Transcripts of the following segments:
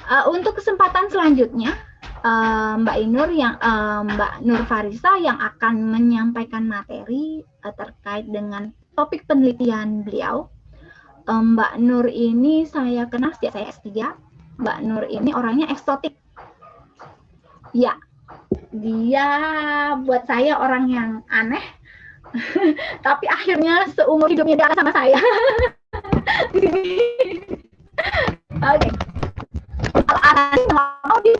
Untuk kesempatan selanjutnya, Mbak Nur Farisa yang akan menyampaikan materi terkait dengan topik penelitian beliau. Mbak Nur ini saya kenal sejak saya S3. Mbak Nur ini orangnya eksotik. Ya, dia buat saya orang yang aneh, tapi akhirnya seumur hidupnya dia sama saya. Oke. Kalau di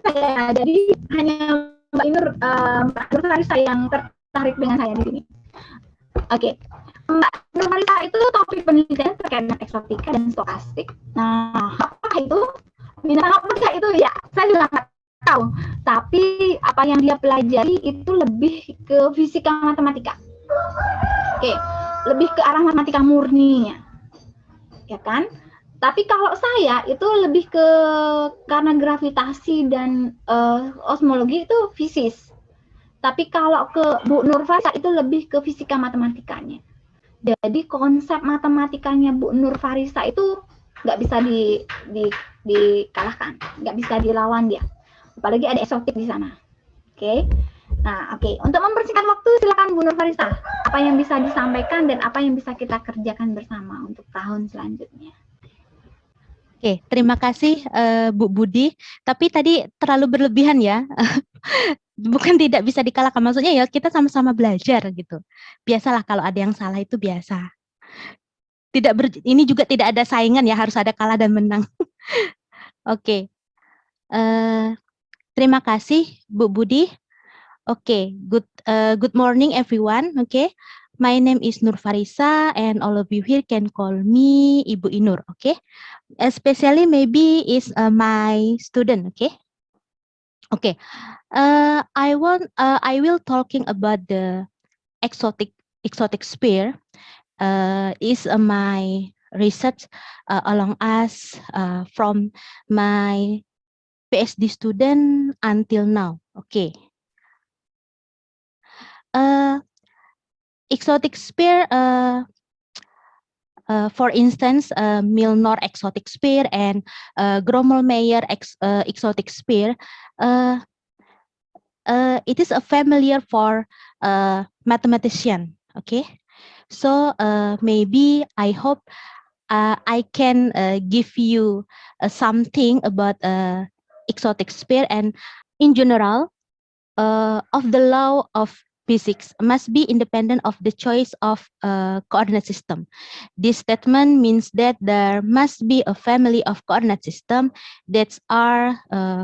saya, jadi hanya Mbak Nur Farisa yang tertarik dengan saya di sini. Oke. Mbak Nur Farisa itu topik penelitian terkait dengan eksotika dan stokastik. Nah, apa itu? Binatang apa itu ya? Saya juga nggak tahu. Tapi apa yang dia pelajari itu lebih ke fisika matematika. Oke, lebih ke arah matematika murninya. Ya kan? Tapi kalau saya itu lebih ke karena gravitasi dan osmologi itu fisis. Tapi kalau ke Bu Nur Farisa itu lebih ke fisika matematikanya. Jadi konsep matematikanya Bu Nur Farisa itu nggak bisa dikalahkan, nggak bisa dilawan dia. Apalagi ada eksotik di sana. Oke. Nah, oke. Untuk mempersingkat waktu, silakan Bu Nur Farisa. Apa yang bisa disampaikan dan apa yang bisa kita kerjakan bersama untuk tahun selanjutnya? Oke, terima kasih Bu Budi. Tapi tadi terlalu berlebihan ya. Bukan tidak bisa dikalahkan. Maksudnya ya kita sama-sama belajar gitu. Biasalah kalau ada yang salah itu biasa. Ini juga tidak ada saingan ya, harus ada kalah dan menang. Oke. Terima kasih Bu Budi. Oke, good morning everyone. Okay. My name is Nur Farisa and all of you here can call me Ibu Inur, okay? Especially maybe is my student, okay? Okay. I will talking about the exotic sphere. Is my research along us from my PhD student until now. Okay. Exotic sphere, for instance, Milnor exotic sphere and Grommelmeyer exotic sphere, it is a familiar for mathematician. Okay, so maybe I hope I can give you something about exotic sphere, and in general of the law of physics must be independent of the choice of coordinate system. This statement means that there must be a family of coordinate system that are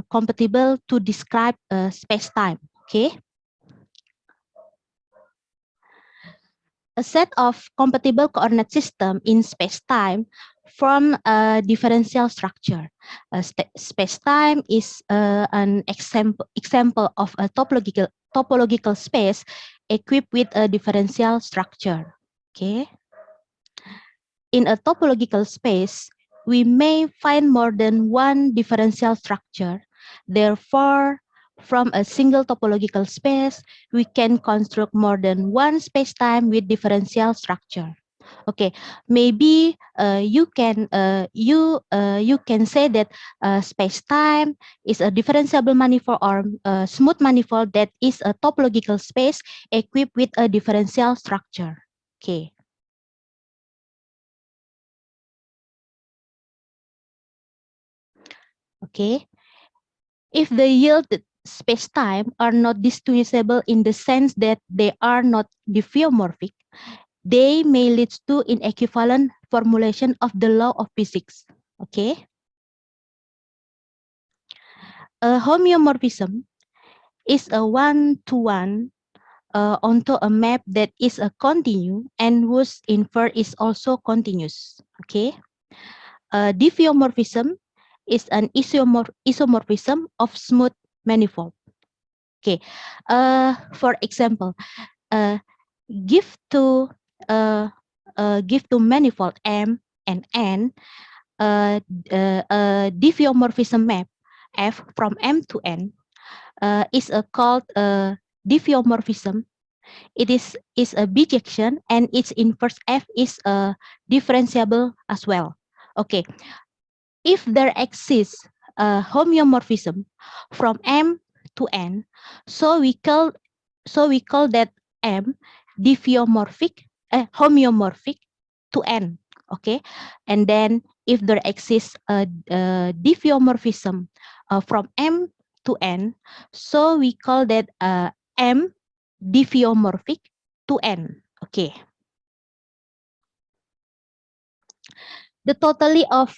compatible to describe space-time. Okay. A set of compatible coordinate system in space-time from a differential structure. Space-time is an example of a topological space equipped with a differential structure. Okay. In a topological space, we may find more than one differential structure. Therefore, from a single topological space, we can construct more than one spacetime with differential structure. Okay, maybe you can say that spacetime is a differentiable manifold or smooth manifold that is a topological space equipped with a differential structure. Okay. Okay. If the yielded spacetime are not distinguishable in the sense that they are not diffeomorphic, they may lead to inequivalent formulation of the law of physics. Okay. A homeomorphism is a one-to-one onto a map that is a continue and whose inverse is also continuous. Okay. A diffeomorphism is an isomorphism of smooth manifold. Okay. For example, give to manifold M and N diffeomorphism map F from M to N is called diffeomorphism. It is a bijection and its inverse F is differentiable as well. Okay, if there exists homeomorphism from M to N. So we call that M homeomorphic to N. Okay, and then if there exists a diffeomorphism from M to N, so we call that M diffeomorphic to N. Okay. The totality of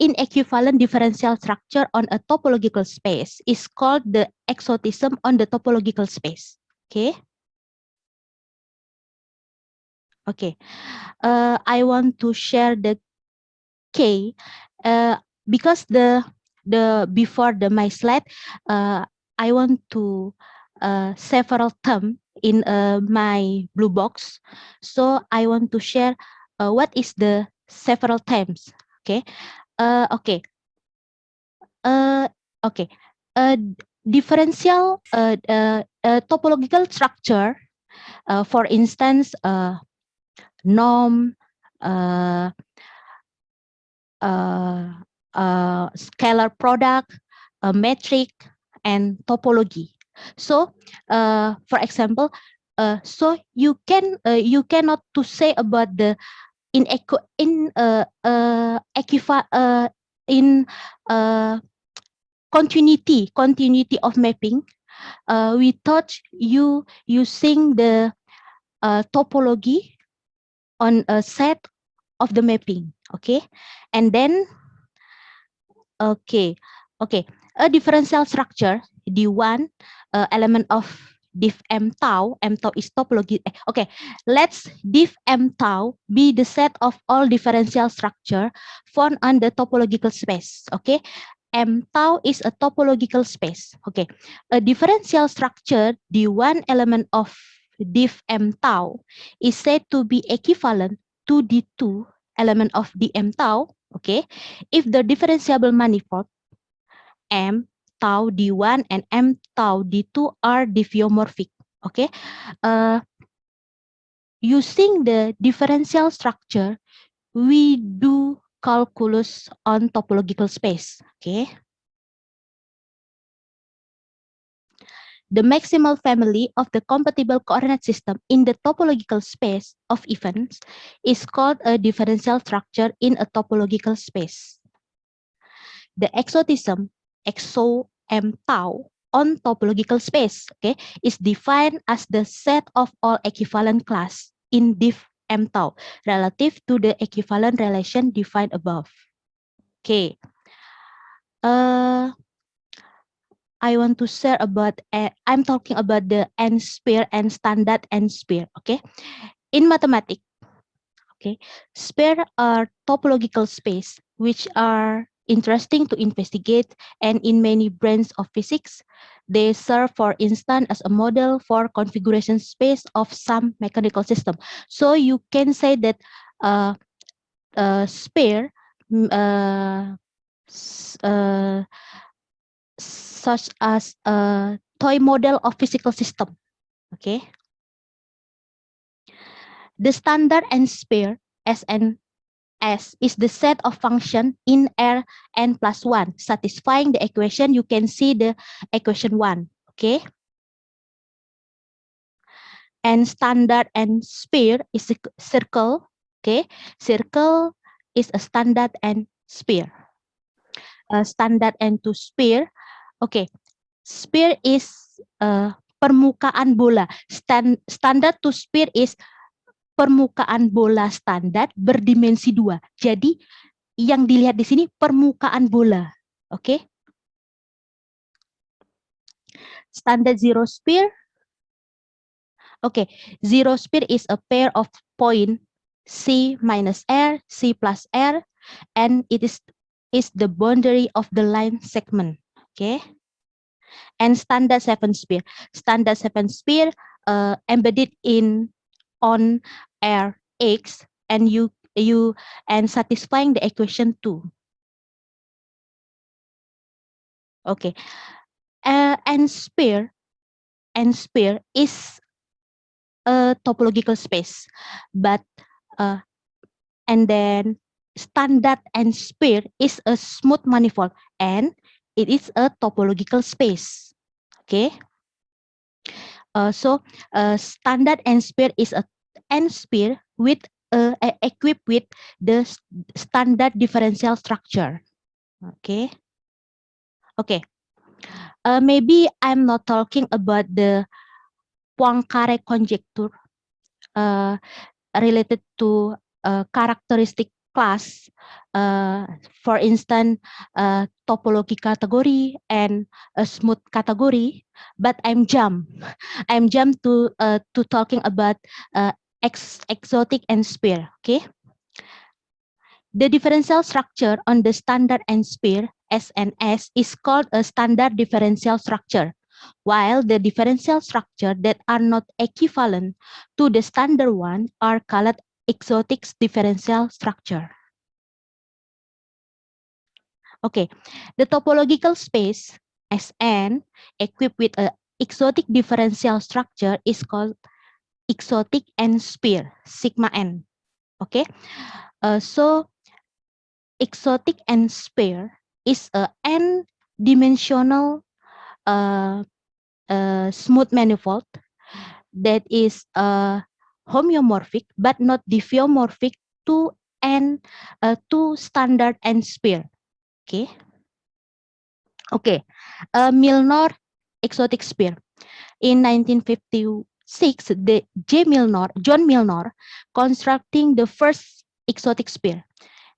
inequivalent differential structure on a topological space is called the exotism on the topological space. Okay. Okay. I want to share the K because the before my slide, I want to several term in my blue box. So I want to share what is the several terms. Okay. Okay. Okay. Differential topological structure. For instance, norm, scalar product, metric, and topology. So, for example, so you cannot to say about the in continuity of mapping. We taught you using the topology on a set of the mapping. Okay, and then okay, a differential structure, the one element of diff m tau is topology. Okay, let's diff m tau be the set of all differential structure found on the topological space. Okay, m tau is a topological space. Okay, a differential structure, the one element of diff m tau is said to be equivalent to the two element of the m tau. Okay, if the differentiable manifold m tau d1 and m tau d2 are diffeomorphic. Okay, using the differential structure, we do calculus on topological space. Okay, the maximal family of the compatible coordinate system in the topological space of events is called a differential structure in a topological space. The exotism exo m tau on topological space, okay, is defined as the set of all equivalent class in diff m tau relative to the equivalent relation defined above. Okay. I want to share about, I'm talking about the n-sphere and standard n-sphere. Okay. In mathematics, okay, sphere are topological space which are interesting to investigate, and in many branches of physics, they serve, for instance, as a model for configuration space of some mechanical system. So you can say that sphere such as a toy model of physical system. Okay. The standard n-sphere S is the set of function in R n plus 1, satisfying the equation. You can see the equation 1. Okay. And standard n-sphere is a circle. Okay. Circle is a standard n-sphere. Standard n2 sphere. Okay. Sphere is permukaan bola. Standard to sphere is permukaan bola standar berdimensi 2. Jadi yang dilihat di sini permukaan bola. Oke. Standard zero sphere. Oke, zero sphere is a pair of point C minus R, C plus R, and it is the boundary of the line segment. Okay. And standard seven sphere. Standard seven sphere embedded on Rx, and you and satisfying the equation 2. Okay. And sphere is a topological space, but and then standard and sphere is a smooth manifold, and it is a topological space. Okay. So standard n-sphere is a n-sphere with equipped with the standard differential structure. Okay. Okay. Maybe I'm not talking about the Poincare conjecture related to characteristic class, for instance, topology category and a smooth category. But I'm jump to talking about exotic n-sphere. Okay. The differential structure on the standard n-sphere SNS is called a standard differential structure, while the differential structure that are not equivalent to the standard one are called exotic differential structure. Okay, the topological space Sn equipped with an exotic differential structure is called exotic n-sphere, sigma n. Okay, so exotic n-sphere is a n-dimensional smooth manifold that is homeomorphic but not diffeomorphic to to standard n-sphere. Okay. Okay. Milnor exotic sphere. In 1956, John Milnor constructing the first exotic sphere,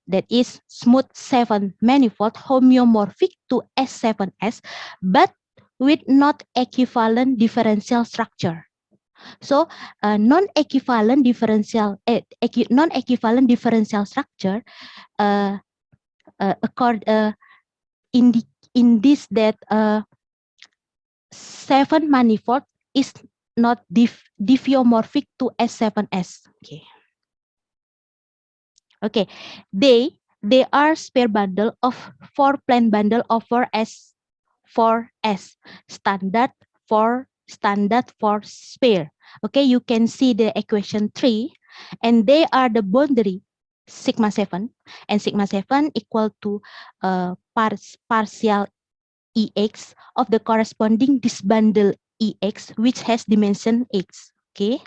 that is smooth 7 manifold homeomorphic to S7S, but with not equivalent differential structure. So non-equivalent differential structure in this that 7 manifold is not diffeomorphic to S7S. Okay. Okay, they are sphere bundle of 4 plane bundle over S4S standard for sphere. Okay, you can see the equation 3, and they are the boundary sigma 7, and sigma 7 equal to partial EX of the corresponding disbundle EX, which has dimension X. Okay.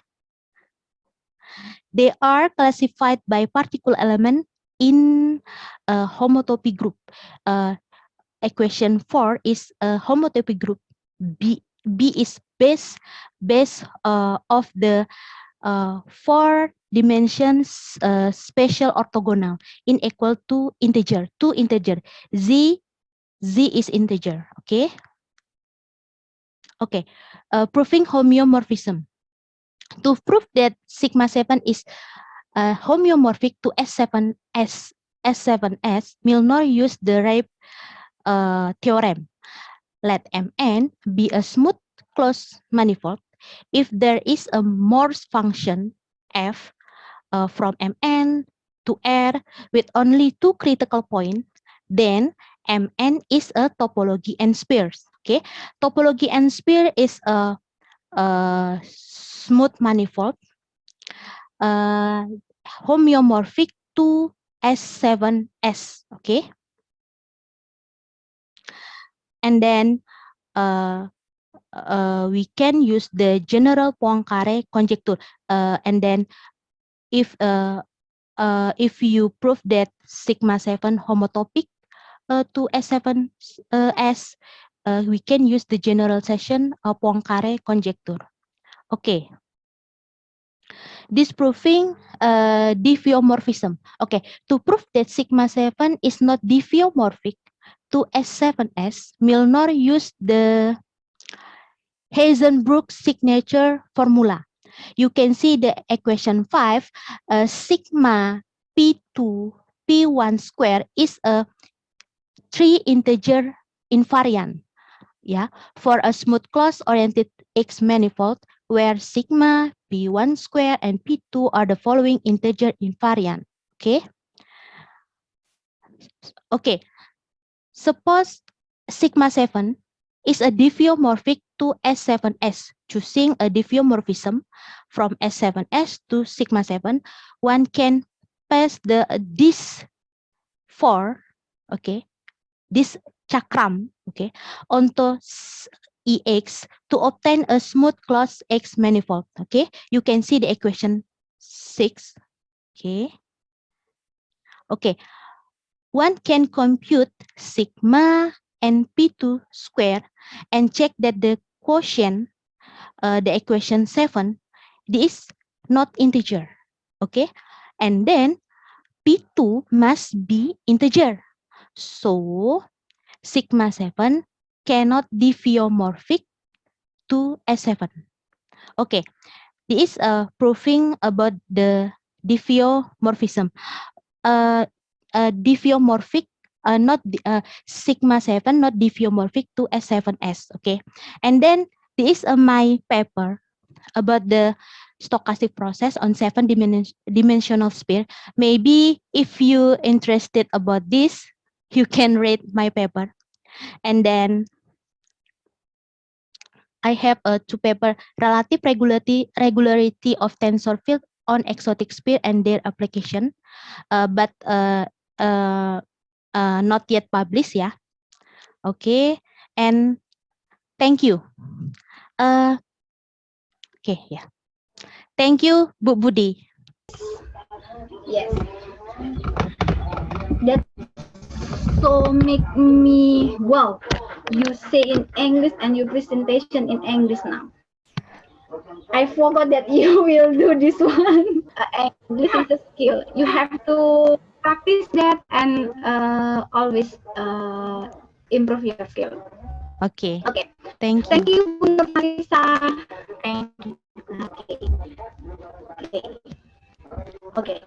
They are classified by particle element in a homotopy group. Equation 4 is a homotopy group. B is base of the 4 dimensions spatial orthogonal in equal to integer, 2 integer. Z is integer. Okay. Okay. Proving homeomorphism. To prove that sigma 7 is homeomorphic to S7S, Milnor used the Reib theorem. Let Mn be a smooth closed manifold if there is a Morse function f from Mn to R with only 2 critical points, then Mn is a topology n-spheres. Okay, topology n-sphere is a smooth manifold homeomorphic to S7S. Okay, and then we can use the general Poincare conjecture, and then if you prove that sigma 7 homotopic to S7S, we can use the generalization of Poincare conjecture. Okay. Disproving diffeomorphism. Okay, to prove that sigma 7 is not diffeomorphic to S7S, Milnor used the Heisenberg signature formula. You can see the equation 5, sigma P2 P1 square is a 3 integer invariant. Yeah, for a smooth closed oriented X manifold where sigma P1 square and P2 are the following integer invariant. Okay. Okay. Suppose sigma 7 is a diffeomorphic to S7S. Choosing a diffeomorphism from S7S to sigma 7, one can pass this 4, okay, this cakram, okay, onto EX to obtain a smooth closed X manifold. Okay, you can see the equation 6. Okay. Okay. One can compute sigma and P2 square and check that the quotient, the equation 7, is not integer. Okay. And then P2 must be integer. So sigma 7 cannot diffeomorphic to S7. Okay. This is proving about the diffeomorphism. Diffeomorphic, not sigma 7, not diffeomorphic to S7S. Okay, and then this is my paper about the stochastic process on 7-dimensional sphere. Maybe if you interested about this, you can read my paper. And then I have a two paper, relative regularity of tensor field on exotic sphere and their application, but not yet published, yeah. Okay, and thank you. Okay, yeah. Thank you, Bu Budi. Yes. That so make me wow. You say in English and your presentation in English now. I forgot that you will do this one. English is a skill. You have to practice that and always improve your skill. Okay, Okay. thank Thank you. you, Bu Nurmalisa. Thank you. Okay. Okay. Okay.